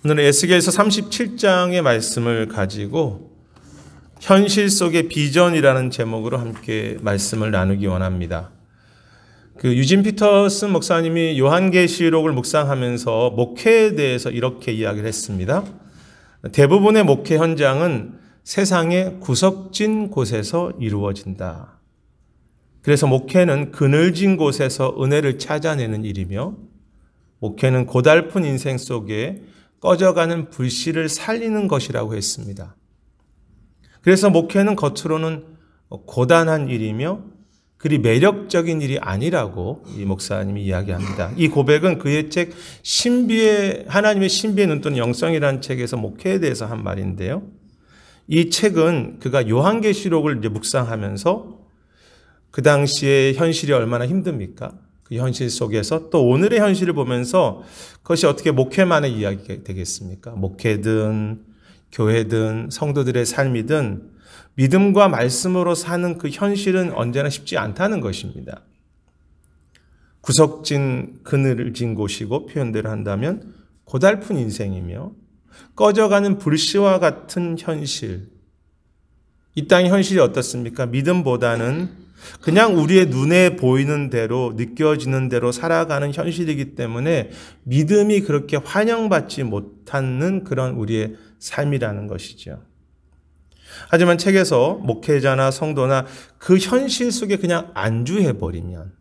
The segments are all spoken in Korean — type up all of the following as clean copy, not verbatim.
오늘은 에스겔서 37장의 말씀을 가지고 현실 속의 비전이라는 제목으로 함께 말씀을 나누기 원합니다. 유진 피터슨 목사님이 요한계시록을 묵상하면서 목회에 대해서 이렇게 이야기를 했습니다. 대부분의 목회 현장은 세상의 구석진 곳에서 이루어진다. 그래서 목회는 그늘진 곳에서 은혜를 찾아내는 일이며 목회는 고달픈 인생 속에 꺼져가는 불씨를 살리는 것이라고 했습니다. 그래서 목회는 겉으로는 고단한 일이며 그리 매력적인 일이 아니라고 이 목사님이 이야기합니다. 이 고백은 그의 책 하나님의 신비의 눈 또는 영성이라는 책에서 목회에 대해서 한 말인데요. 이 책은 그가 요한계시록을 이제 묵상하면서 그 당시의 현실이 얼마나 힘듭니까? 그 현실 속에서 또 오늘의 현실을 보면서 그것이 어떻게 목회만의 이야기가 되겠습니까? 목회든 교회든 성도들의 삶이든 믿음과 말씀으로 사는 그 현실은 언제나 쉽지 않다는 것입니다. 구석진 그늘진 곳이고 표현대로 한다면 고달픈 인생이며 꺼져가는 불씨와 같은 현실. 이 땅의 현실이 어떻습니까? 믿음보다는 그냥 우리의 눈에 보이는 대로 느껴지는 대로 살아가는 현실이기 때문에 믿음이 그렇게 환영받지 못하는 그런 우리의 삶이라는 것이죠. 하지만 책에서 목회자나 성도나 그 현실 속에 그냥 안주해버리면,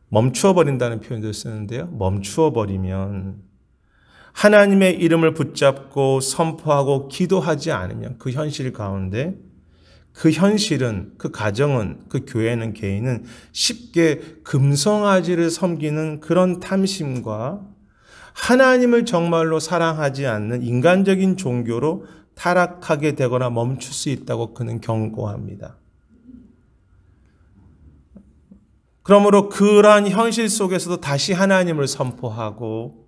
멈추어버린다는 표현도 쓰는데요. 멈추어버리면 하나님의 이름을 붙잡고 선포하고 기도하지 않으면 그 현실 가운데 그 현실은, 그 가정은, 그 교회는, 개인은 쉽게 금송아지를 섬기는 그런 탐심과 하나님을 정말로 사랑하지 않는 인간적인 종교로 타락하게 되거나 멈출 수 있다고 그는 경고합니다. 그러므로 그러한 현실 속에서도 다시 하나님을 선포하고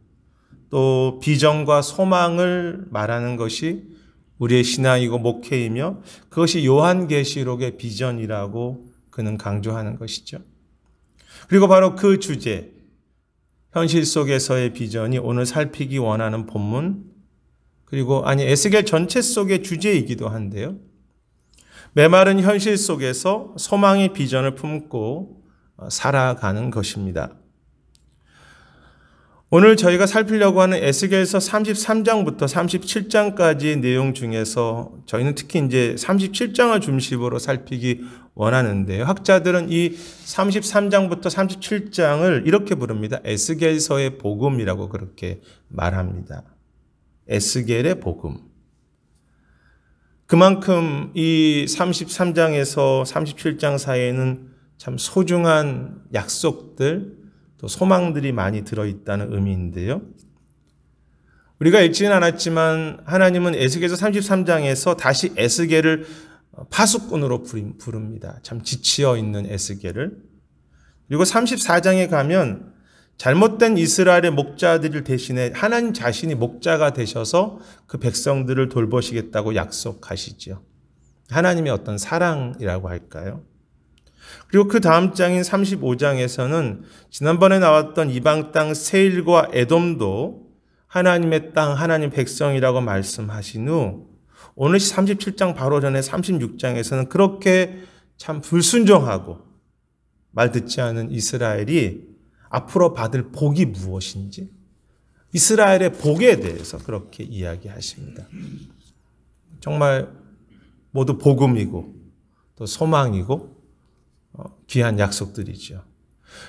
또 비전과 소망을 말하는 것이 우리의 신앙이고 목회이며 그것이 요한계시록의 비전이라고 그는 강조하는 것이죠. 그리고 바로 그 주제, 현실 속에서의 비전이 오늘 살피기 원하는 본문, 그리고 에스겔 전체 속의 주제이기도 한데요. 메마른 현실 속에서 소망의 비전을 품고 살아가는 것입니다. 오늘 저희가 살피려고 하는 에스겔서 33장부터 37장까지의 내용 중에서 저희는 특히 이제 37장을 중심으로 살피기 원하는데요. 학자들은 이 33장부터 37장을 이렇게 부릅니다. 에스겔서의 복음이라고 그렇게 말합니다. 에스겔의 복음. 그만큼 이 33장에서 37장 사이에는 참 소중한 약속들, 또 소망들이 많이 들어있다는 의미인데요. 우리가 읽지는 않았지만 하나님은 에스겔서 33장에서 다시 에스겔을 파수꾼으로 부릅니다. 참 지치어 있는 에스겔을. 그리고 34장에 가면 잘못된 이스라엘의 목자들을 대신해 하나님 자신이 목자가 되셔서 그 백성들을 돌보시겠다고 약속하시죠. 하나님의 어떤 사랑이라고 할까요? 그리고 그 다음 장인 35장에서는 지난번에 나왔던 이방 땅 세일과 에돔도 하나님의 땅, 하나님 백성이라고 말씀하신 후 오늘 37장 바로 전에 36장에서는 그렇게 참 불순종하고 말 듣지 않은 이스라엘이 앞으로 받을 복이 무엇인지 이스라엘의 복에 대해서 그렇게 이야기하십니다. 정말 모두 복음이고 또 소망이고 귀한 약속들이죠.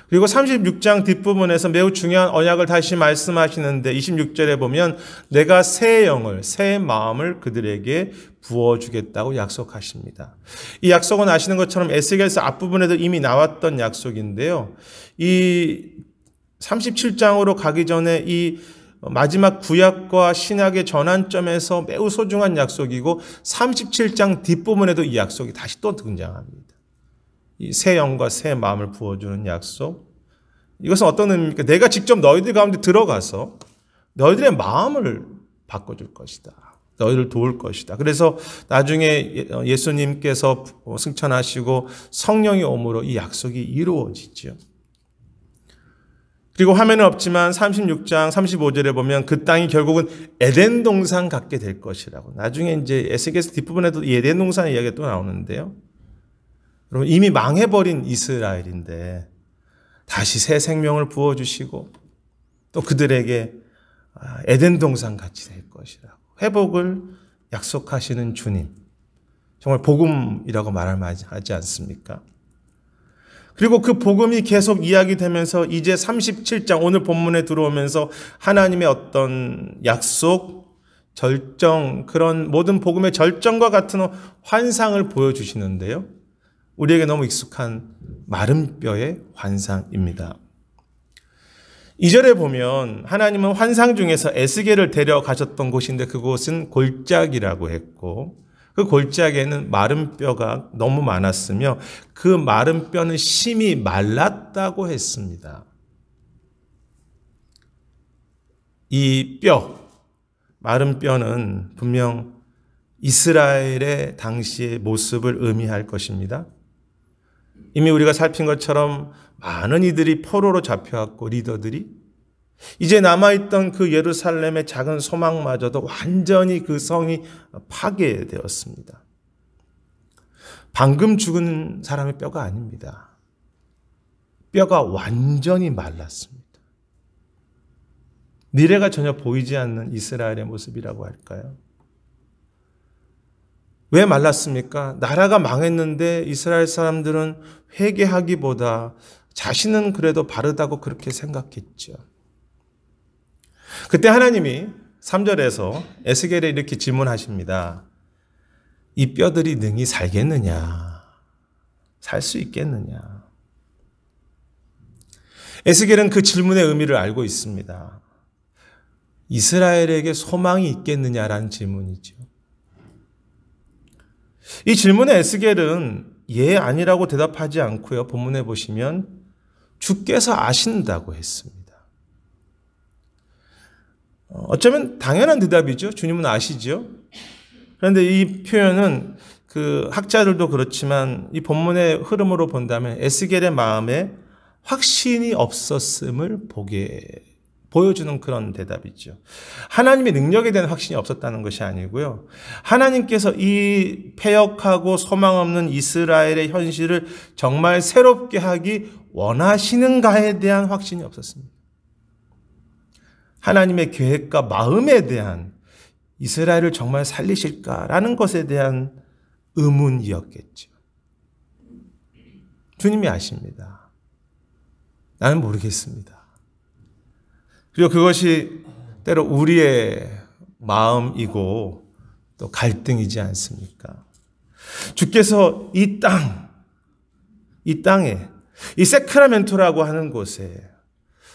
그리고 36장 뒷부분에서 매우 중요한 언약을 다시 말씀하시는데 26절에 보면 내가 새 영을, 새 마음을 그들에게 부어주겠다고 약속하십니다. 이 약속은 아시는 것처럼 에스겔서 앞부분에도 이미 나왔던 약속인데요. 이 37장으로 가기 전에 이 마지막 구약과 신약의 전환점에서 매우 소중한 약속이고 37장 뒷부분에도 이 약속이 다시 또 등장합니다. 이 새 영과 새 마음을 부어주는 약속. 이것은 어떤 의미입니까? 내가 직접 너희들 가운데 들어가서 너희들의 마음을 바꿔줄 것이다. 너희를 도울 것이다. 그래서 나중에 예수님께서 승천하시고 성령이 오므로 이 약속이 이루어지죠. 그리고 화면은 없지만 36장 35절에 보면 그 땅이 결국은 에덴 동산 같게 될 것이라고. 나중에 이제 에스겔서 뒷부분에도 이 에덴 동산의 이야기가 또 나오는데요. 여러분 이미 망해버린 이스라엘인데 다시 새 생명을 부어주시고 또 그들에게 에덴 동산 같이 될 것이라고. 회복을 약속하시는 주님. 정말 복음이라고 말하지 않습니까? 그리고 그 복음이 계속 이야기되면서 이제 37장 오늘 본문에 들어오면서 하나님의 어떤 약속, 절정, 그런 모든 복음의 절정과 같은 환상을 보여주시는데요. 우리에게 너무 익숙한 마른 뼈의 환상입니다. 2절에 보면 하나님은 환상 중에서 에스겔을 데려가셨던 곳인데 그곳은 골짜기라고 했고 그 골짜기에는 마른 뼈가 너무 많았으며 그 마른 뼈는 심히 말랐다고 했습니다. 이 뼈, 마른 뼈는 분명 이스라엘의 당시의 모습을 의미할 것입니다. 이미 우리가 살핀 것처럼 많은 이들이 포로로 잡혀왔고 리더들이 이제 남아있던 그 예루살렘의 작은 소망마저도 완전히 그 성이 파괴되었습니다. 방금 죽은 사람의 뼈가 아닙니다. 뼈가 완전히 말랐습니다. 미래가 전혀 보이지 않는 이스라엘의 모습이라고 할까요? 왜 말랐습니까? 나라가 망했는데 이스라엘 사람들은 회개하기보다 자신은 그래도 바르다고 그렇게 생각했죠. 그때 하나님이 3절에서 에스겔에 이렇게 질문하십니다. 이 뼈들이 능히 살겠느냐? 살 수 있겠느냐? 에스겔은 그 질문의 의미를 알고 있습니다. 이스라엘에게 소망이 있겠느냐라는 질문이죠. 이 질문에 에스겔은 예, 아니라고 대답하지 않고요. 본문에 보시면 주께서 아신다고 했습니다. 어쩌면 당연한 대답이죠. 주님은 아시죠. 그런데 이 표현은 그 학자들도 그렇지만 이 본문의 흐름으로 본다면 에스겔의 마음에 확신이 없었음을 보여주는 그런 대답이죠. 하나님의 능력에 대한 확신이 없었다는 것이 아니고요. 하나님께서 이 패역하고 소망 없는 이스라엘의 현실을 정말 새롭게 하기 원하시는가에 대한 확신이 없었습니다. 하나님의 계획과 마음에 대한 이스라엘을 정말 살리실까라는 것에 대한 의문이었겠죠. 주님이 아십니다. 나는 모르겠습니다. 그리고 그것이 때로 우리의 마음이고 또 갈등이지 않습니까? 주께서 이 땅에, 이 세크라멘토라고 하는 곳에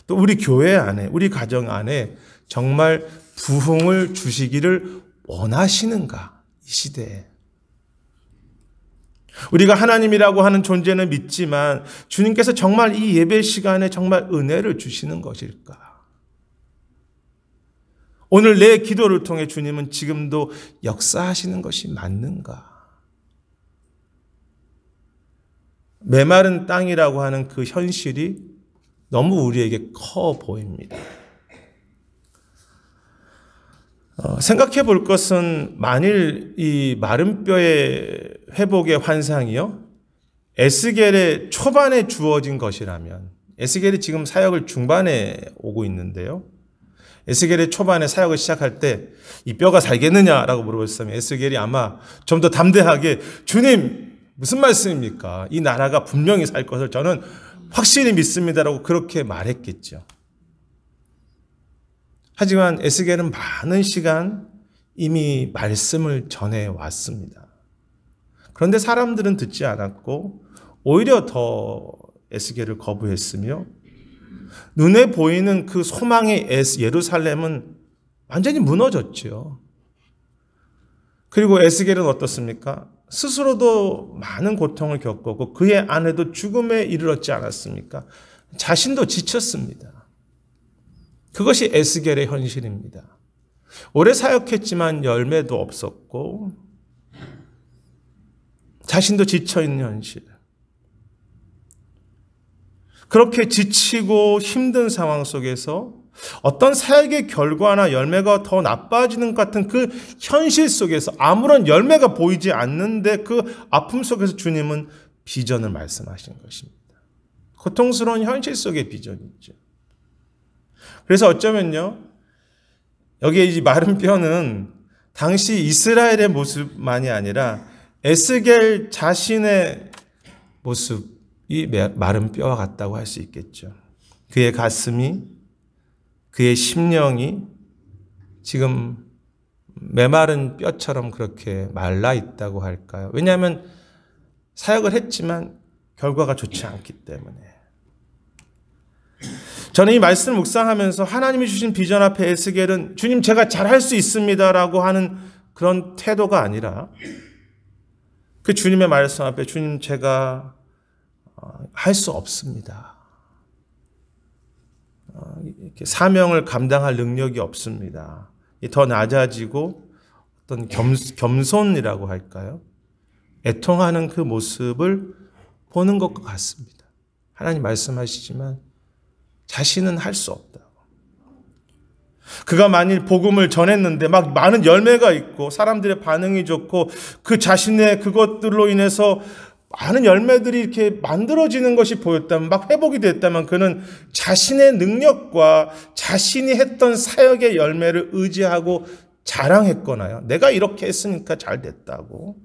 또 우리 교회 안에, 우리 가정 안에 정말 부흥을 주시기를 원하시는가? 이 시대에. 우리가 하나님이라고 하는 존재는 믿지만 주님께서 정말 이 예배 시간에 정말 은혜를 주시는 것일까? 오늘 내 기도를 통해 주님은 지금도 역사하시는 것이 맞는가? 메마른 땅이라고 하는 그 현실이 너무 우리에게 커 보입니다. 생각해 볼 것은 만일 이 마른 뼈의 회복의 환상이요, 에스겔의 초반에 주어진 것이라면, 에스겔이 지금 사역을 중반에 오고 있는데요. 에스겔의 초반에 사역을 시작할 때 이 뼈가 살겠느냐라고 물어봤으면 에스겔이 아마 좀 더 담대하게 주님 무슨 말씀입니까? 이 나라가 분명히 살 것을 저는 확실히 믿습니다라고 그렇게 말했겠죠. 하지만 에스겔은 많은 시간 이미 말씀을 전해왔습니다. 그런데 사람들은 듣지 않았고 오히려 더 에스겔을 거부했으며 눈에 보이는 그 소망의 예루살렘은 완전히 무너졌죠. 그리고 에스겔은 어떻습니까? 스스로도 많은 고통을 겪었고 그의 아내도 죽음에 이르렀지 않았습니까? 자신도 지쳤습니다. 그것이 에스겔의 현실입니다. 오래 사역했지만 열매도 없었고 자신도 지쳐있는 현실. 그렇게 지치고 힘든 상황 속에서 어떤 사역의 결과나 열매가 더 나빠지는 것 같은 그 현실 속에서 아무런 열매가 보이지 않는데 그 아픔 속에서 주님은 비전을 말씀하신 것입니다. 고통스러운 현실 속의 비전이죠. 그래서 어쩌면요, 여기에 이 마른 뼈는 당시 이스라엘의 모습만이 아니라 에스겔 자신의 모습이 마른 뼈와 같다고 할 수 있겠죠. 그의 가슴이, 그의 심령이 지금 메마른 뼈처럼 그렇게 말라 있다고 할까요? 왜냐하면 사역을 했지만 결과가 좋지 않기 때문에. 저는 이 말씀을 묵상하면서 하나님이 주신 비전 앞에 에스겔은 주님 제가 잘할 수 있습니다라고 하는 그런 태도가 아니라 그 주님의 말씀 앞에 주님 제가 할 수 없습니다. 이렇게 사명을 감당할 능력이 없습니다. 더 낮아지고 어떤 겸손이라고 할까요? 애통하는 그 모습을 보는 것과 같습니다. 하나님 말씀하시지만 자신은 할 수 없다. 그가 만일 복음을 전했는데 막 많은 열매가 있고 사람들의 반응이 좋고 그 자신의 그것들로 인해서 많은 열매들이 이렇게 만들어지는 것이 보였다면, 막 회복이 됐다면 그는 자신의 능력과 자신이 했던 사역의 열매를 의지하고 자랑했거나요. 내가 이렇게 했으니까 잘 됐다고.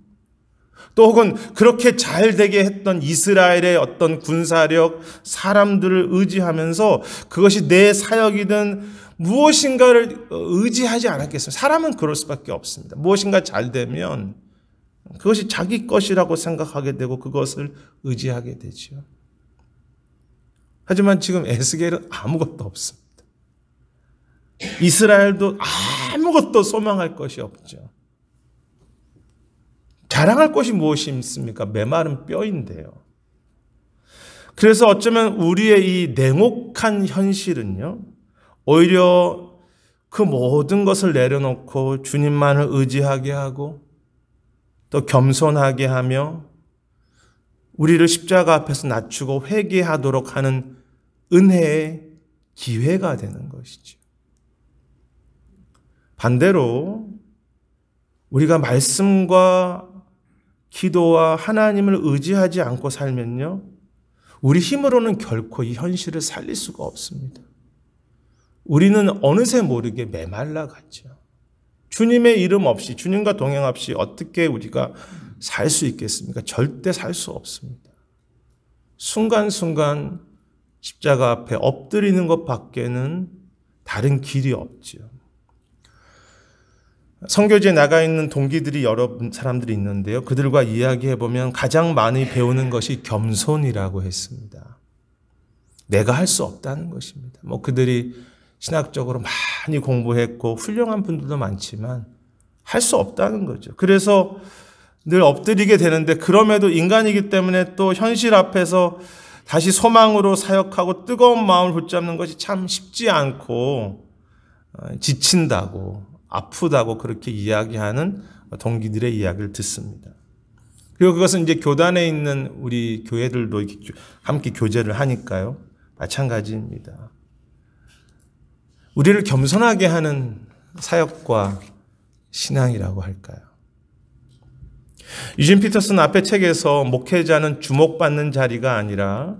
또 혹은 그렇게 잘 되게 했던 이스라엘의 어떤 군사력, 사람들을 의지하면서 그것이 내 사역이든 무엇인가를 의지하지 않았겠습니까? 사람은 그럴 수밖에 없습니다. 무엇인가 잘 되면 그것이 자기 것이라고 생각하게 되고 그것을 의지하게 되죠. 하지만 지금 에스겔은 아무것도 없습니다. 이스라엘도 아무것도 소망할 것이 없죠. 자랑할 것이 무엇이 있습니까? 메마른 뼈인데요. 그래서 어쩌면 우리의 이 냉혹한 현실은요, 오히려 그 모든 것을 내려놓고 주님만을 의지하게 하고 또 겸손하게 하며 우리를 십자가 앞에서 낮추고 회개하도록 하는 은혜의 기회가 되는 것이죠. 반대로 우리가 말씀과 기도와 하나님을 의지하지 않고 살면요, 우리 힘으로는 결코 이 현실을 살릴 수가 없습니다. 우리는 어느새 모르게 메말라 갔죠. 주님의 이름 없이, 주님과 동행 없이 어떻게 우리가 살 수 있겠습니까? 절대 살 수 없습니다. 순간순간 십자가 앞에 엎드리는 것 밖에는 다른 길이 없죠. 선교지에 나가 있는 동기들이 여러 사람들이 있는데요. 그들과 이야기해보면 가장 많이 배우는 것이 겸손이라고 했습니다. 내가 할 수 없다는 것입니다. 그들이 신학적으로 많이 공부했고 훌륭한 분들도 많지만 할 수 없다는 거죠. 그래서 늘 엎드리게 되는데 그럼에도 인간이기 때문에 또 현실 앞에서 다시 소망으로 사역하고 뜨거운 마음을 붙잡는 것이 참 쉽지 않고 지친다고 아프다고 그렇게 이야기하는 동기들의 이야기를 듣습니다. 그리고 그것은 이제 교단에 있는 우리 교회들도 함께 교제를 하니까요. 마찬가지입니다. 우리를 겸손하게 하는 사역과 신앙이라고 할까요? 유진 피터슨 앞의 책에서 목회자는 주목받는 자리가 아니라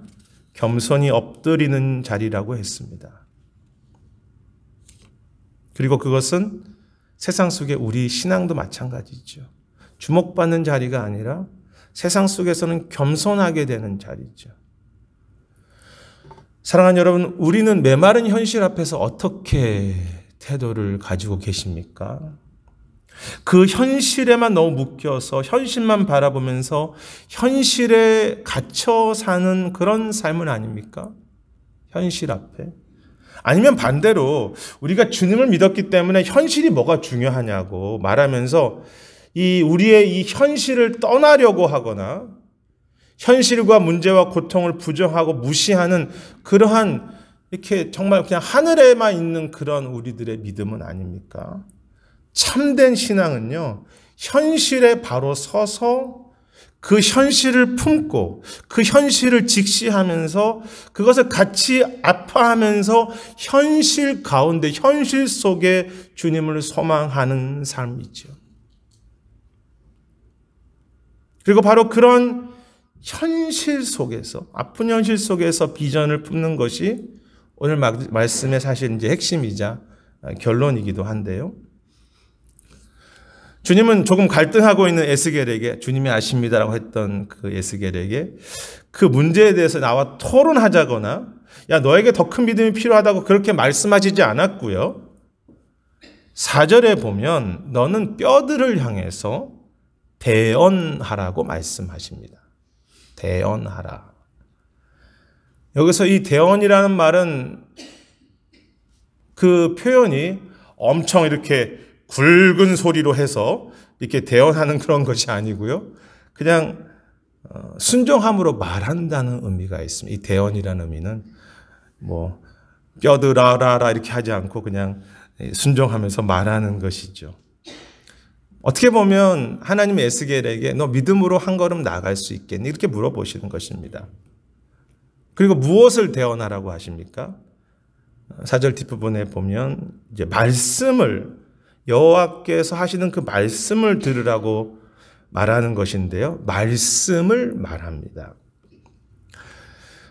겸손히 엎드리는 자리라고 했습니다. 그리고 그것은 세상 속의 우리 신앙도 마찬가지죠. 주목받는 자리가 아니라 세상 속에서는 겸손하게 되는 자리죠. 사랑하는 여러분, 우리는 메마른 현실 앞에서 어떻게 태도를 가지고 계십니까? 그 현실에만 너무 묶여서 현실만 바라보면서 현실에 갇혀 사는 그런 삶은 아닙니까? 현실 앞에. 아니면 반대로 우리가 주님을 믿었기 때문에 현실이 뭐가 중요하냐고 말하면서 우리의 이 현실을 떠나려고 하거나 현실과 문제와 고통을 부정하고 무시하는 그러한 이렇게 정말 그냥 하늘에만 있는 그런 우리들의 믿음은 아닙니까? 참된 신앙은요, 현실에 바로 서서 그 현실을 품고 그 현실을 직시하면서 그것을 같이 아파하면서 현실 가운데 현실 속에 주님을 소망하는 삶이죠. 그리고 바로 그런 현실 속에서 아픈 현실 속에서 비전을 품는 것이 오늘 말씀의 사실 이제 핵심이자 결론이기도 한데요. 주님은 조금 갈등하고 있는 에스겔에게 주님이 아십니다라고 했던 그 에스겔에게 그 문제에 대해서 나와 토론하자거나 야 너에게 더 큰 믿음이 필요하다고 그렇게 말씀하시지 않았고요. 4절에 보면 너는 뼈들을 향해서 대언하라고 말씀하십니다. 대언하라. 여기서 이 대언이라는 말은 그 표현이 엄청 이렇게 굵은 소리로 해서 이렇게 대언하는 그런 것이 아니고요. 그냥 순종함으로 말한다는 의미가 있습니다. 이 대언이라는 의미는 뭐 뼈들아라 이렇게 하지 않고 그냥 순종하면서 말하는 것이죠. 어떻게 보면 하나님 에스겔에게 너 믿음으로 한 걸음 나아갈 수 있겠니? 이렇게 물어보시는 것입니다. 그리고 무엇을 대언하라고 하십니까? 4절 뒷부분에 보면 이제 말씀을 여호와께서 하시는 그 말씀을 들으라고 말하는 것인데요. 말씀을 말합니다.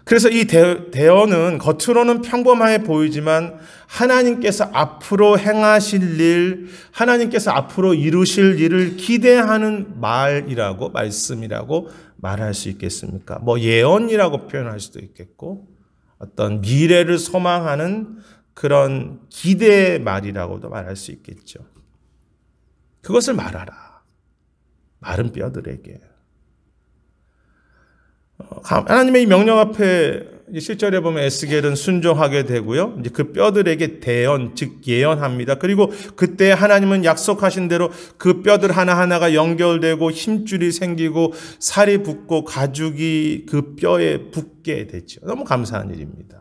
그래서 이 대언은 겉으로는 평범해 보이지만 하나님께서 앞으로 행하실 일, 하나님께서 앞으로 이루실 일을 기대하는 말이라고 말씀이라고 말할 수 있겠습니까? 뭐 예언이라고 표현할 수도 있겠고 어떤 미래를 소망하는 그런 기대의 말이라고도 말할 수 있겠죠. 그것을 말하라. 마른 뼈들에게. 하나님의 이 명령 앞에 7절에 보면 에스겔은 순종하게 되고요. 이제 그 뼈들에게 대언, 즉 예언합니다. 그리고 그때 하나님은 약속하신 대로 그 뼈들 하나하나가 연결되고 힘줄이 생기고 살이 붙고 가죽이 그 뼈에 붙게 됐죠. 너무 감사한 일입니다.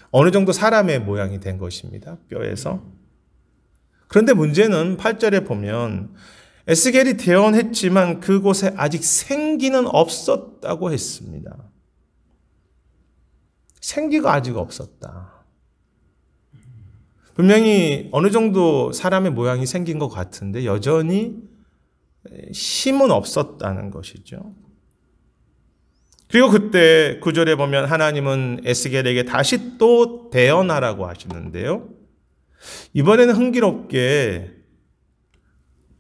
어느 정도 사람의 모양이 된 것입니다. 뼈에서. 그런데 문제는 8절에 보면 에스겔이 대언했지만 그곳에 아직 생기는 없었다고 했습니다. 생기가 아직 없었다. 분명히 어느 정도 사람의 모양이 생긴 것 같은데 여전히 힘은 없었다는 것이죠. 그리고 그때 9절에 보면 하나님은 에스겔에게 다시 또 대언하라고 하시는데요. 이번에는 흥미롭게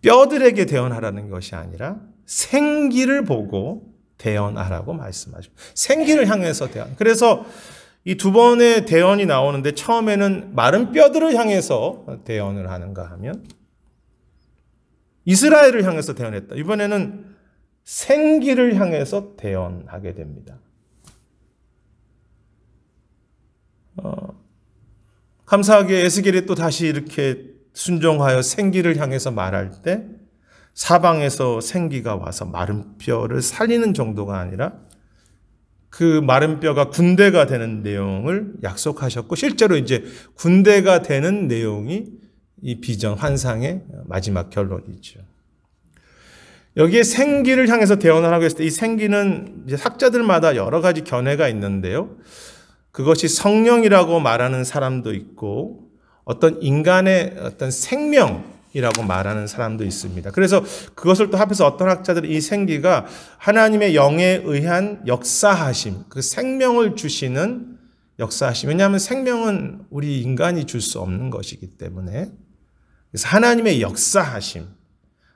뼈들에게 대언하라는 것이 아니라 생기를 보고 대언하라고 말씀하십니다. 생기를 향해서 대언. 그래서 이 두 번의 대언이 나오는데 처음에는 마른 뼈들을 향해서 대언을 하는가 하면 이스라엘을 향해서 대언했다. 이번에는 생기를 향해서 대언하게 됩니다. 감사하게 에스겔이 또 다시 이렇게 순종하여 생기를 향해서 말할 때 사방에서 생기가 와서 마른 뼈를 살리는 정도가 아니라 그 마른 뼈가 군대가 되는 내용을 약속하셨고 실제로 이제 군대가 되는 내용이 이 비전 환상의 마지막 결론이죠. 여기에 생기를 향해서 대언을 하고 있을 때 이 생기는 이제 학자들마다 여러 가지 견해가 있는데요. 그것이 성령이라고 말하는 사람도 있고 어떤 인간의 어떤 생명이라고 말하는 사람도 있습니다. 그래서 그것을 또 합해서 어떤 학자들은 이 생기가 하나님의 영에 의한 역사하심, 그 생명을 주시는 역사하심. 왜냐하면 생명은 우리 인간이 줄 수 없는 것이기 때문에. 그래서 하나님의 역사하심,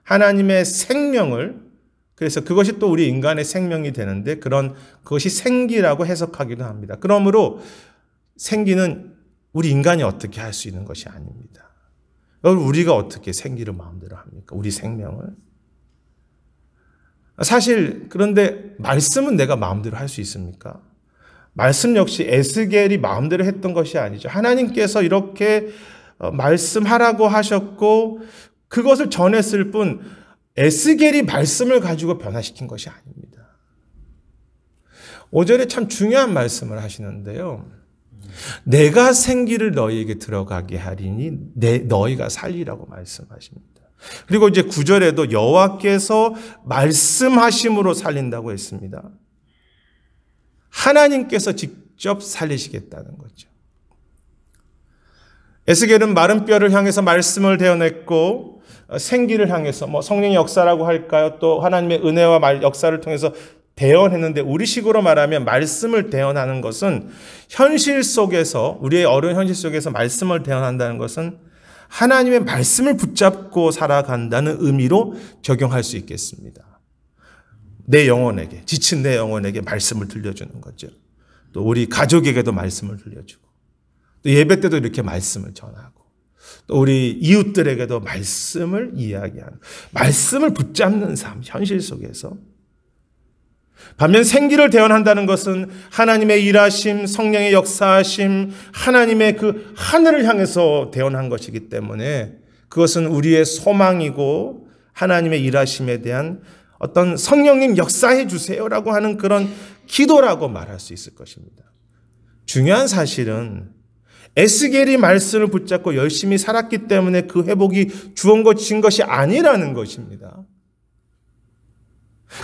하나님의 생명을, 그래서 그것이 또 우리 인간의 생명이 되는데 그것이 생기라고 해석하기도 합니다. 그러므로 생기는 우리 인간이 어떻게 할 수 있는 것이 아닙니다. 여러분, 우리가 어떻게 생기를 마음대로 합니까? 우리 생명을. 사실 그런데 말씀은 내가 마음대로 할 수 있습니까? 말씀 역시 에스겔이 마음대로 했던 것이 아니죠. 하나님께서 이렇게 말씀하라고 하셨고 그것을 전했을 뿐 에스겔이 말씀을 가지고 변화시킨 것이 아닙니다. 5절에 참 중요한 말씀을 하시는데요. 내가 생기를 너희에게 들어가게 하리니 너희가 살리라고 말씀하십니다. 그리고 이제 9절에도 여호와께서 말씀하심으로 살린다고 했습니다. 하나님께서 직접 살리시겠다는 거죠. 에스겔은 마른 뼈를 향해서 말씀을 대어냈고 생기를 향해서 성령의 역사라고 할까요? 또 하나님의 은혜와 역사를 통해서 대언했는데 우리식으로 말하면 말씀을 대언하는 것은 현실 속에서 우리의 어려운 현실 속에서 말씀을 대언한다는 것은 하나님의 말씀을 붙잡고 살아간다는 의미로 적용할 수 있겠습니다. 내 영혼에게 지친 내 영혼에게 말씀을 들려주는 거죠. 또 우리 가족에게도 말씀을 들려주고 또 예배 때도 이렇게 말씀을 전하고 또 우리 이웃들에게도 말씀을 이야기하는 말씀을 붙잡는 삶 현실 속에서 반면 생기를 대언한다는 것은 하나님의 일하심, 성령의 역사하심, 하나님의 그 하늘을 향해서 대언한 것이기 때문에 그것은 우리의 소망이고 하나님의 일하심에 대한 어떤 성령님 역사해 주세요라고 하는 그런 기도라고 말할 수 있을 것입니다. 중요한 사실은 에스겔이 말씀을 붙잡고 열심히 살았기 때문에 그 회복이 주어진 것이 아니라는 것입니다.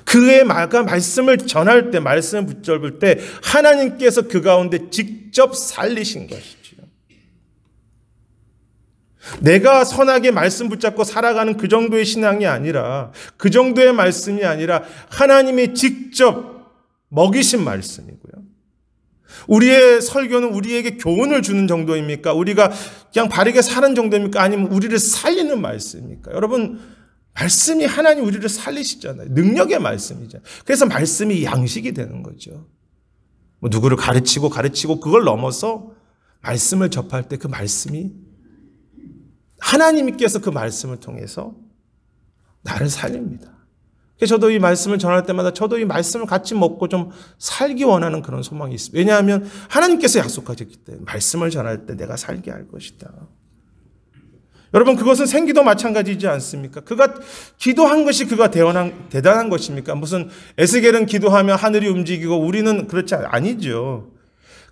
그의 말씀을 전할 때, 말씀을 붙잡을 때 하나님께서 그 가운데 직접 살리신 것이죠. 내가 선하게 말씀 붙잡고 살아가는 그 정도의 신앙이 아니라 그 정도의 말씀이 아니라 하나님이 직접 먹이신 말씀이고요. 우리의 설교는 우리에게 교훈을 주는 정도입니까? 우리가 그냥 바르게 사는 정도입니까? 아니면 우리를 살리는 말씀입니까? 여러분 말씀이 하나님 우리를 살리시잖아요. 능력의 말씀이잖아요. 그래서 말씀이 양식이 되는 거죠. 누구를 가르치고 그걸 넘어서 말씀을 접할 때 그 말씀이 하나님께서 그 말씀을 통해서 나를 살립니다. 그래서 저도 이 말씀을 전할 때마다 저도 이 말씀을 같이 먹고 좀 살기 원하는 그런 소망이 있습니다. 왜냐하면 하나님께서 약속하셨기 때문에 말씀을 전할 때 내가 살게 할 것이다. 여러분 그것은 생기도 마찬가지이지 않습니까? 그가 기도한 것이 그가 대단한 것입니까? 무슨 에스겔은 기도하면 하늘이 움직이고 우리는 그렇지 아니죠.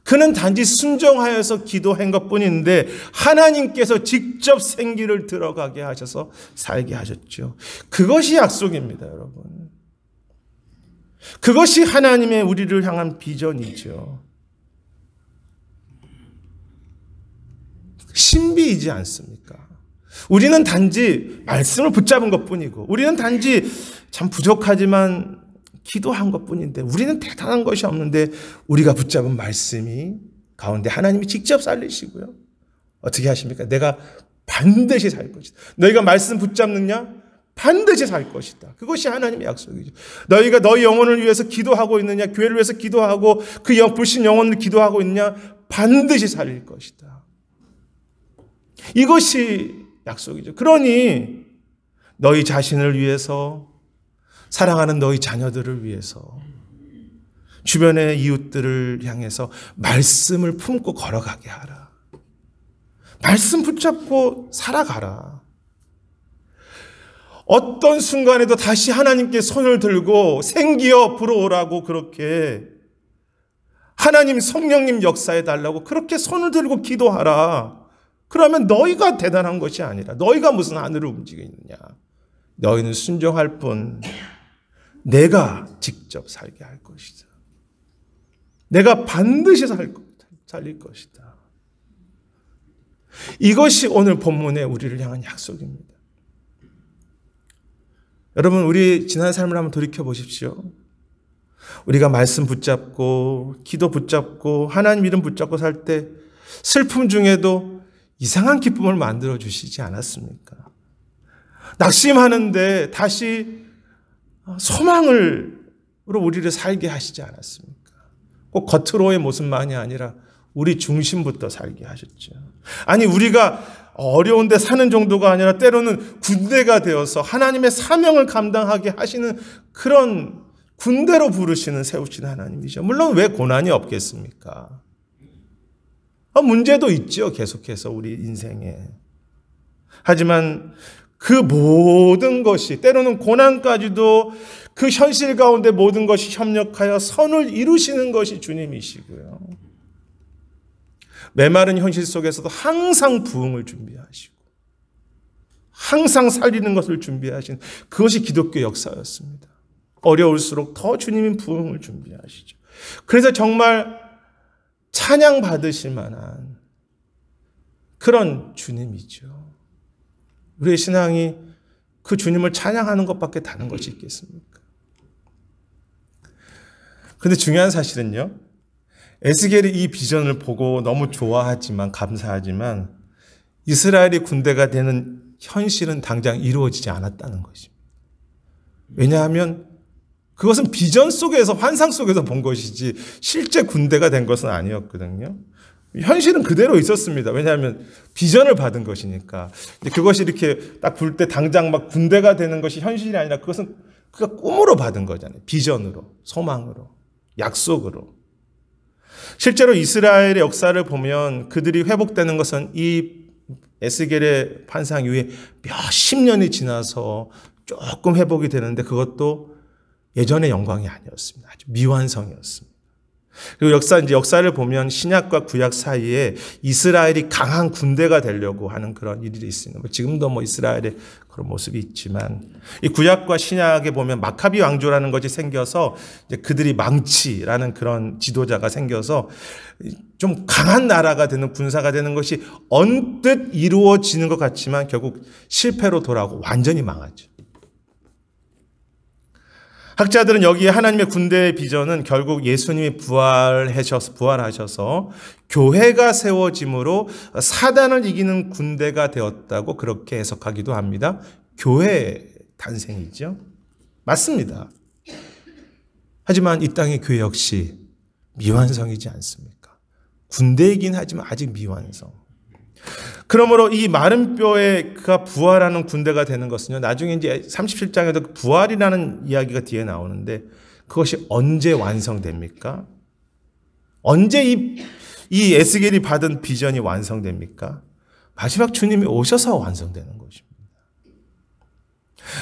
그는 단지 순종하여서 기도한 것뿐인데 하나님께서 직접 생기를 들어가게 하셔서 살게 하셨죠. 그것이 약속입니다, 여러분. 그것이 하나님의 우리를 향한 비전이죠. 신비이지 않습니까? 우리는 단지 말씀을 붙잡은 것뿐이고 우리는 단지 참 부족하지만 기도한 것뿐인데 우리는 대단한 것이 없는데 우리가 붙잡은 말씀이 가운데 하나님이 직접 살리시고요. 어떻게 하십니까? 내가 반드시 살 것이다. 너희가 말씀 붙잡느냐? 반드시 살 것이다. 그것이 하나님의 약속이죠. 너희가 너희 영혼을 위해서 기도하고 있느냐? 교회를 위해서 기도하고 그 불신 영혼을 기도하고 있느냐? 반드시 살릴 것이다. 이것이 약속이죠. 그러니 너희 자신을 위해서 사랑하는 너희 자녀들을 위해서 주변의 이웃들을 향해서 말씀을 품고 걸어가게 하라. 말씀 붙잡고 살아가라. 어떤 순간에도 다시 하나님께 손을 들고 생기어 불어오라고 그렇게 하나님 성령님 역사해 달라고 그렇게 손을 들고 기도하라. 그러면 너희가 대단한 것이 아니라 너희가 무슨 하늘을 움직이느냐. 너희는 순종할 뿐 내가 직접 살게 할 것이다. 내가 반드시 살릴 것이다. 이것이 오늘 본문의 우리를 향한 약속입니다. 여러분 우리 지난 삶을 한번 돌이켜 보십시오. 우리가 말씀 붙잡고 기도 붙잡고 하나님 이름 붙잡고 살 때 슬픔 중에도 이상한 기쁨을 만들어 주시지 않았습니까? 낙심하는데 다시 소망으로 우리를 살게 하시지 않았습니까? 꼭 겉으로의 모습만이 아니라 우리 중심부터 살게 하셨죠. 아니 우리가 어려운데 사는 정도가 아니라 때로는 군대가 되어서 하나님의 사명을 감당하게 하시는 그런 군대로 부르시는 세우시는 하나님이죠. 물론 왜 고난이 없겠습니까? 문제도 있죠. 계속해서 우리 인생에. 하지만 그 모든 것이 때로는 고난까지도 그 현실 가운데 모든 것이 협력하여 선을 이루시는 것이 주님이시고요. 메마른 현실 속에서도 항상 부흥을 준비하시고 항상 살리는 것을 준비하신 그것이 기독교 역사였습니다. 어려울수록 더 주님의 부흥을 준비하시죠. 그래서 정말 찬양 받으실 만한 그런 주님이죠. 우리의 신앙이 그 주님을 찬양하는 것밖에 다른 것이 있겠습니까? 그런데 중요한 사실은요, 에스겔이 이 비전을 보고 너무 좋아하지만, 감사하지만 이스라엘이 군대가 되는 현실은 당장 이루어지지 않았다는 것입니다. 왜냐하면 그것은 비전 속에서, 환상 속에서 본 것이지 실제 군대가 된 것은 아니었거든요. 현실은 그대로 있었습니다. 왜냐하면 비전을 받은 것이니까. 그것이 이렇게 딱 볼 때 당장 막 군대가 되는 것이 현실이 아니라 그것은 그가 꿈으로 받은 거잖아요. 비전으로, 소망으로, 약속으로. 실제로 이스라엘의 역사를 보면 그들이 회복되는 것은 이 에스겔의 환상 이후에 몇십 년이 지나서 조금 회복이 되는데 그것도 예전의 영광이 아니었습니다. 아주 미완성이었습니다. 그리고 역사를 보면 신약과 구약 사이에 이스라엘이 강한 군대가 되려고 하는 그런 일이 있습니다. 지금도 이스라엘의 그런 모습이 있지만 이 구약과 신약에 보면 마카비 왕조라는 것이 생겨서 이제 그들이 망치라는 그런 지도자가 생겨서 좀 강한 나라가 되는, 군사가 되는 것이 언뜻 이루어지는 것 같지만 결국 실패로 돌아오고 완전히 망하죠. 학자들은 여기에 하나님의 군대의 비전은 결국 예수님이 부활하셔서 교회가 세워짐으로 사단을 이기는 군대가 되었다고 그렇게 해석하기도 합니다. 교회 탄생이죠. 맞습니다. 하지만 이 땅의 교회 역시 미완성이지 않습니까? 군대이긴 하지만 아직 미완성. 그러므로 이 마른 뼈에 그가 부활하는 군대가 되는 것은요, 나중에 이제 37장에도 부활이라는 이야기가 뒤에 나오는데 그것이 언제 완성됩니까? 언제 이 에스겔이 받은 비전이 완성됩니까? 마지막 주님이 오셔서 완성되는 것입니다.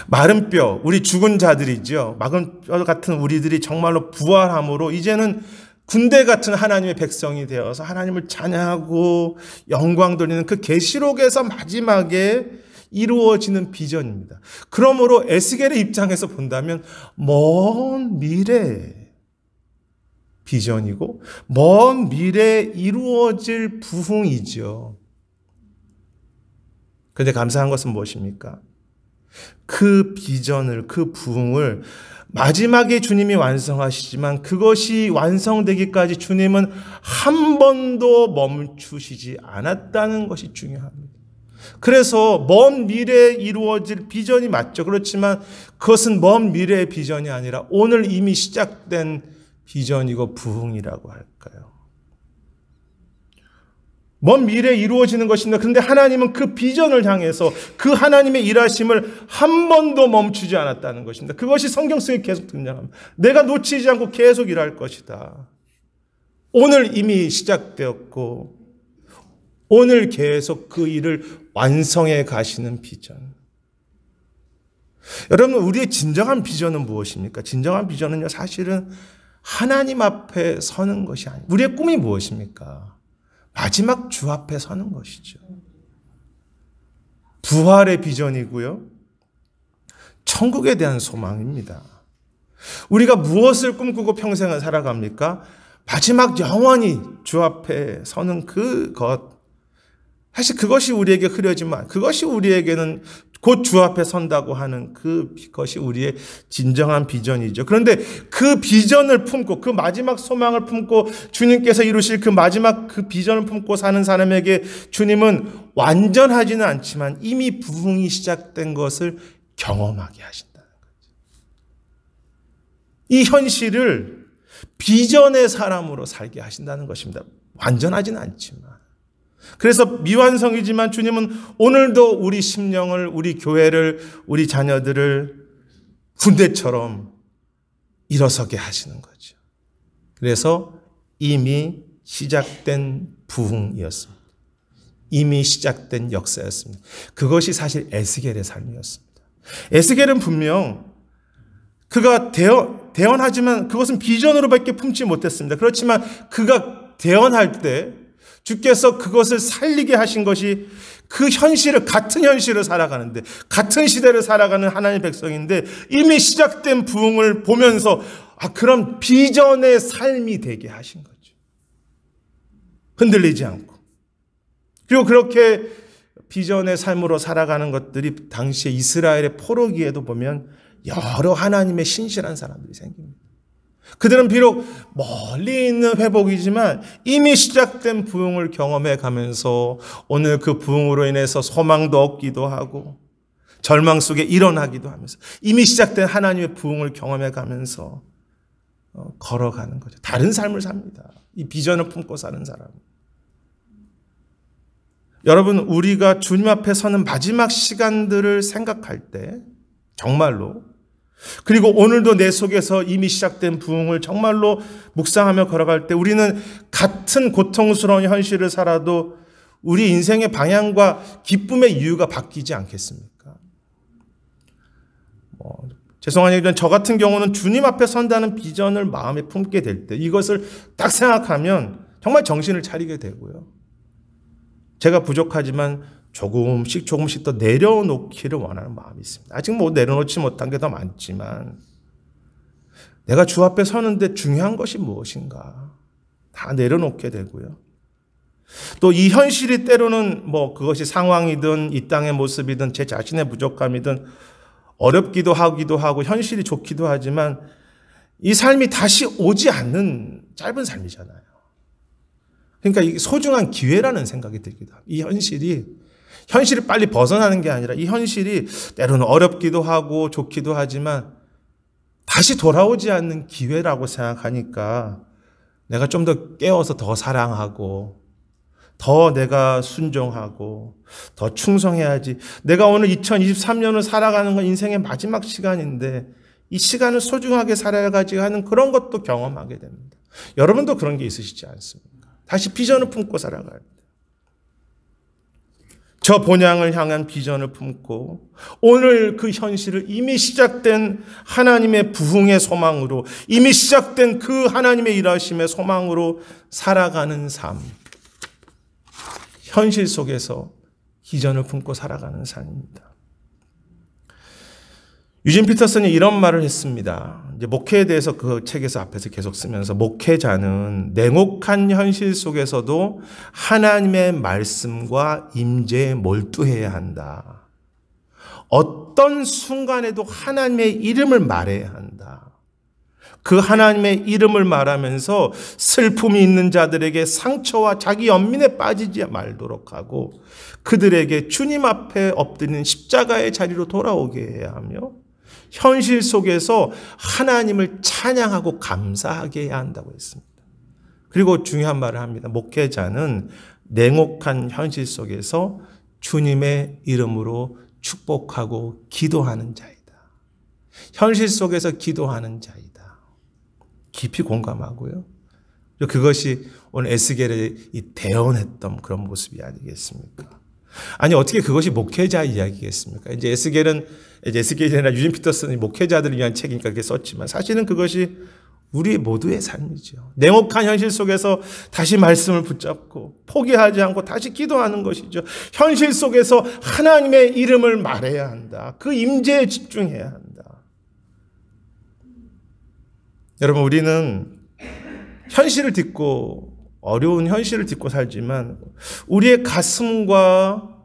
마른 뼈, 우리 죽은 자들이죠. 마른 뼈 같은 우리들이 정말로 부활함으로 이제는 군대 같은 하나님의 백성이 되어서 하나님을 찬양하고 영광 돌리는 그 계시록에서 마지막에 이루어지는 비전입니다. 그러므로 에스겔의 입장에서 본다면 먼 미래 비전이고 먼 미래에 이루어질 부흥이죠. 그런데 감사한 것은 무엇입니까? 그 비전을, 그 부흥을 마지막에 주님이 완성하시지만 그것이 완성되기까지 주님은 한 번도 멈추시지 않았다는 것이 중요합니다. 그래서 먼 미래에 이루어질 비전이 맞죠. 그렇지만 그것은 먼 미래의 비전이 아니라 오늘 이미 시작된 비전이고 부흥이라고 할까요? 먼 미래에 이루어지는 것입니다. 그런데 하나님은 그 비전을 향해서 그 하나님의 일하심을 한 번도 멈추지 않았다는 것입니다. 그것이 성경 속에 계속 등장합니다. 내가 놓치지 않고 계속 일할 것이다. 오늘 이미 시작되었고 오늘 계속 그 일을 완성해 가시는 비전. 여러분, 우리의 진정한 비전은 무엇입니까? 진정한 비전은요, 사실은 하나님 앞에 서는 것이 아니에요. 우리의 꿈이 무엇입니까? 마지막 주 앞에 서는 것이죠. 부활의 비전이고요. 천국에 대한 소망입니다. 우리가 무엇을 꿈꾸고 평생을 살아갑니까? 마지막 영원히 주 앞에 서는 그것. 사실 그것이 우리에게 흐려지만 그것이 우리에게는 곧 주 앞에 선다고 하는 그것이 우리의 진정한 비전이죠. 그런데 그 비전을 품고 그 마지막 소망을 품고 주님께서 이루실 그 마지막 그 비전을 품고 사는 사람에게 주님은 완전하지는 않지만 이미 부흥이 시작된 것을 경험하게 하신다는 거죠. 이 현실을 비전의 사람으로 살게 하신다는 것입니다. 완전하지는 않지만. 그래서 미완성이지만 주님은 오늘도 우리 심령을, 우리 교회를, 우리 자녀들을 군대처럼 일어서게 하시는 거죠. 그래서 이미 시작된 부흥이었습니다. 이미 시작된 역사였습니다. 그것이 사실 에스겔의 삶이었습니다. 에스겔은 분명 그가 대언하지만 그것은 비전으로밖에 품지 못했습니다. 그렇지만 그가 대언할 때 주께서 그것을 살리게 하신 것이 그 현실을, 같은 현실을 살아가는데, 같은 시대를 살아가는 하나님의 백성인데 이미 시작된 부흥을 보면서 그런 비전의 삶이 되게 하신 거죠. 흔들리지 않고. 그리고 그렇게 비전의 삶으로 살아가는 것들이 당시에 이스라엘의 포로기에도 보면 여러 하나님의 신실한 사람들이 생깁니다. 그들은 비록 멀리 있는 회복이지만 이미 시작된 부흥을 경험해 가면서 오늘 그 부흥으로 인해서 소망도 얻기도 하고 절망 속에 일어나기도 하면서 이미 시작된 하나님의 부흥을 경험해 가면서 걸어가는 거죠. 다른 삶을 삽니다. 이 비전을 품고 사는 사람. 여러분, 우리가 주님 앞에 서는 마지막 시간들을 생각할 때 정말로, 그리고 오늘도 내 속에서 이미 시작된 부흥을 정말로 묵상하며 걸어갈 때 우리는 같은 고통스러운 현실을 살아도 우리 인생의 방향과 기쁨의 이유가 바뀌지 않겠습니까? 죄송한 얘기지만 저 같은 경우는 주님 앞에 선다는 비전을 마음에 품게 될 때 이것을 딱 생각하면 정말 정신을 차리게 되고요. 제가 부족하지만 조금씩 더 내려놓기를 원하는 마음이 있습니다. 아직 내려놓지 못한 게 더 많지만 내가 주 앞에 서는데 중요한 것이 무엇인가 다 내려놓게 되고요. 또 이 현실이 때로는 그것이 상황이든 이 땅의 모습이든 제 자신의 부족함이든 어렵기도 하고 현실이 좋기도 하지만 이 삶이 다시 오지 않는 짧은 삶이잖아요. 그러니까 이게 소중한 기회라는 생각이 들기도 합니다. 이 현실이 빨리 벗어나는 게 아니라 이 현실이 때로는 어렵기도 하고 좋기도 하지만 다시 돌아오지 않는 기회라고 생각하니까 내가 좀 더 깨어서 더 사랑하고 더 내가 순종하고 더 충성해야지. 내가 오늘 2023년을 살아가는 건 인생의 마지막 시간인데 이 시간을 소중하게 살아가지고 하는 그런 것도 경험하게 됩니다. 여러분도 그런 게 있으시지 않습니까? 다시 비전을 품고 살아가야 합니다. 저 본향을 향한 비전을 품고 오늘 그 현실을 이미 시작된 하나님의 부흥의 소망으로, 이미 시작된 그 하나님의 일하심의 소망으로 살아가는 삶. 현실 속에서 비전을 품고 살아가는 삶입니다. 유진 피터슨이 이런 말을 했습니다. 이제 목회에 대해서 그 책에서 앞에서 계속 쓰면서 목회자는 냉혹한 현실 속에서도 하나님의 말씀과 임재에 몰두해야 한다. 어떤 순간에도 하나님의 이름을 말해야 한다. 그 하나님의 이름을 말하면서 슬픔이 있는 자들에게 상처와 자기 연민에 빠지지 말도록 하고 그들에게 주님 앞에 엎드리는 십자가의 자리로 돌아오게 해야 하며 현실 속에서 하나님을 찬양하고 감사하게 해야 한다고 했습니다. 그리고 중요한 말을 합니다. 목회자는 냉혹한 현실 속에서 주님의 이름으로 축복하고 기도하는 자이다. 현실 속에서 기도하는 자이다. 깊이 공감하고요. 그것이 오늘 에스겔의 이 대언했던 그런 모습이 아니겠습니까? 아니 어떻게 그것이 목회자 이야기겠습니까? 이제 에스겔이 아니라 유진 피터슨이 목회자들을 위한 책이니까 그렇게 썼지만 사실은 그것이 우리 모두의 삶이죠. 냉혹한 현실 속에서 다시 말씀을 붙잡고 포기하지 않고 다시 기도하는 것이죠. 현실 속에서 하나님의 이름을 말해야 한다. 그 임재에 집중해야 한다. 여러분, 우리는 현실을 딛고 어려운 현실을 딛고 살지만 우리의 가슴과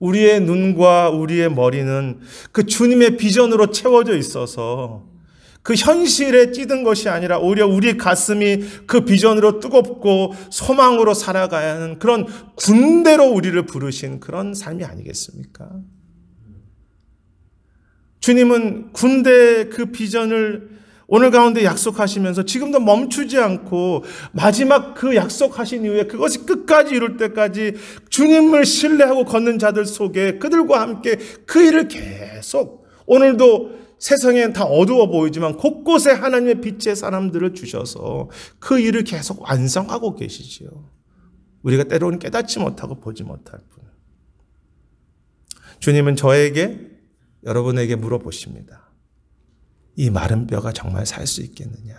우리의 눈과 우리의 머리는 그 주님의 비전으로 채워져 있어서 그 현실에 찌든 것이 아니라 오히려 우리 가슴이 그 비전으로 뜨겁고 소망으로 살아가야 하는 그런 군대로 우리를 부르신 그런 삶이 아니겠습니까? 주님은 군대의 그 비전을 오늘 가운데 약속하시면서 지금도 멈추지 않고 마지막 그 약속하신 이후에 그것이 끝까지 이룰 때까지 주님을 신뢰하고 걷는 자들 속에 그들과 함께 그 일을 계속 오늘도 세상엔 다 어두워 보이지만 곳곳에 하나님의 빛의 사람들을 주셔서 그 일을 계속 완성하고 계시지요. 우리가 때로는 깨닫지 못하고 보지 못할 뿐. 주님은 저에게 여러분에게 물어보십니다. 이 마른 뼈가 정말 살 수 있겠느냐?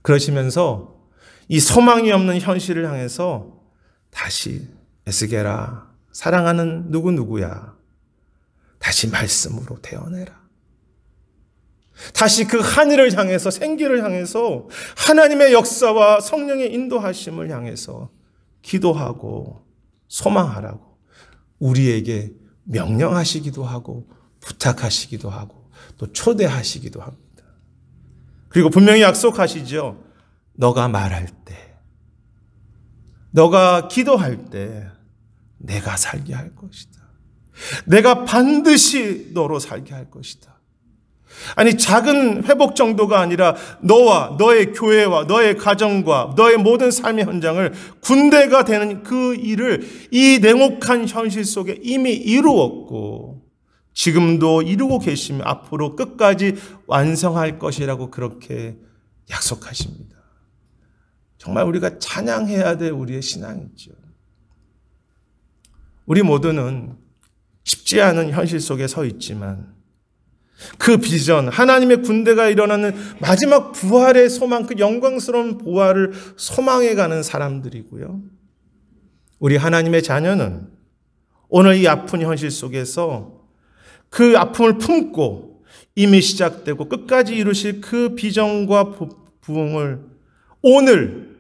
그러시면서 이 소망이 없는 현실을 향해서 다시 에스겔아, 사랑하는 누구누구야, 다시 말씀으로 되어내라. 다시 그 하늘을 향해서, 생기를 향해서, 하나님의 역사와 성령의 인도하심을 향해서 기도하고 소망하라고 우리에게 명령하시기도 하고 부탁하시기도 하고 또 초대하시기도 합니다. 그리고 분명히 약속하시죠. 너가 말할 때, 너가 기도할 때 내가 살게 할 것이다. 내가 반드시 너로 살게 할 것이다. 아니, 작은 회복 정도가 아니라 너와 너의 교회와 너의 가정과 너의 모든 삶의 현장을 군대가 되는 그 일을 이 냉혹한 현실 속에 이미 이루었고 지금도 이루고 계시며 앞으로 끝까지 완성할 것이라고 그렇게 약속하십니다. 정말 우리가 찬양해야 될 우리의 신앙이죠. 우리 모두는 쉽지 않은 현실 속에 서 있지만 그 비전, 하나님의 군대가 일어나는 마지막 부활의 소망, 그 영광스러운 부활을 소망해가는 사람들이고요. 우리 하나님의 자녀는 오늘 이 아픈 현실 속에서 그 아픔을 품고 이미 시작되고 끝까지 이루실 그 비전과 부흥을 오늘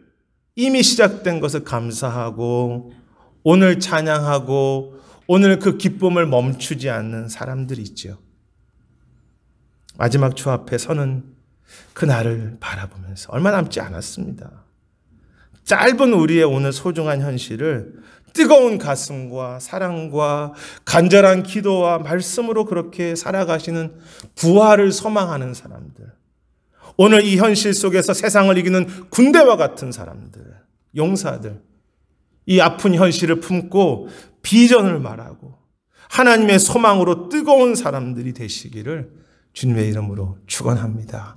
이미 시작된 것을 감사하고 오늘 찬양하고 오늘 그 기쁨을 멈추지 않는 사람들이죠. 마지막 주 앞에 서는 그날을 바라보면서 얼마 남지 않았습니다. 짧은 우리의 오늘 소중한 현실을 뜨거운 가슴과 사랑과 간절한 기도와 말씀으로 그렇게 살아가시는 부활을 소망하는 사람들, 오늘 이 현실 속에서 세상을 이기는 군대와 같은 사람들, 용사들, 이 아픈 현실을 품고 비전을 말하고 하나님의 소망으로 뜨거운 사람들이 되시기를 주님의 이름으로 축원합니다.